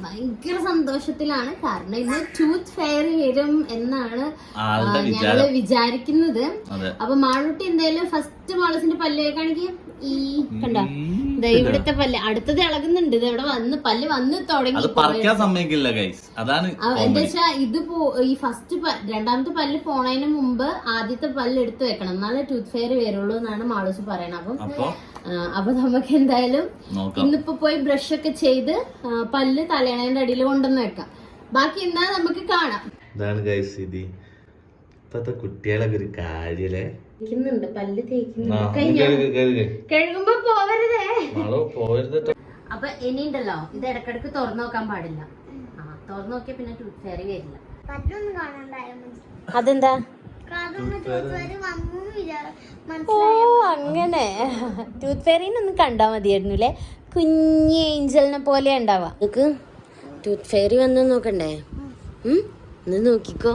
ഭയങ്കര സന്തോഷത്തിലാണ്. കാരണം ഇന്ന് ടൂത്ത് ഫെയറി വരും എന്നാണ് ഞങ്ങള് വിചാരിക്കുന്നത്. അപ്പൊ മാളൂട്ടി എന്തായാലും ഫസ്റ്റ് മാളസിന്റെ പല്ല് കാണിക്കും. ഈ കണ്ട ഇവിടുത്തെ പല്ല് അടുത്തത് ഇളകുന്നുണ്ട്. ഇത് ഇവിടെ വന്ന് പല്ല് വന്ന് തുടങ്ങി. എന്താ വെച്ചാ ഇത് ഈ ഫസ്റ്റ് രണ്ടാമത്തെ പല്ല് പോണതിന് മുമ്പ് ആദ്യത്തെ പല്ല് എടുത്തു വെക്കണം, എന്നാലേ ടൂത്ത് ഫെയർ വരുള്ളൂ എന്നാണ് മാളൂസ് പറയണത്. അപ്പൊ നമുക്ക് എന്തായാലും ഇന്നിപ്പോ പോയി ബ്രഷ് ഒക്കെ ചെയ്ത് പല്ല് തലയണേന്റെ അടിയിൽ കൊണ്ടുവന്ന് വെക്കാം. ബാക്കി എന്നാ നമുക്ക് കാണാം. ഇപ്പത്തെ കുട്ടികളൊക്കെ ഒരു കാര്യല്ലേ, പല്ല് തേക്കുന്നുണ്ട്. കഴുകുമ്പോ പോവരുതേ. അപ്പൊ ഇനിയുണ്ടല്ലോ, ഇത് ഇടക്കിടക്ക് തുറന്നു നോക്കാൻ പാടില്ല. തുറന്നു നോക്കിയാ പിന്നെ ടൂത്ത് ഫെയറി വരില്ല. അതെന്താ? ഓ അങ്ങനെ ടൂത്ത് ഫെയറിനൊന്നും കണ്ടാ മതിയായിരുന്നു അല്ലേ? കുഞ്ഞി ഏഞ്ചലിനെ പോലെ ഉണ്ടാവാ. നമുക്ക് ടൂത്ത് ഫെയറി വന്ന് നോക്കണ്ടേ? ഒന്ന് നോക്കിക്കോ.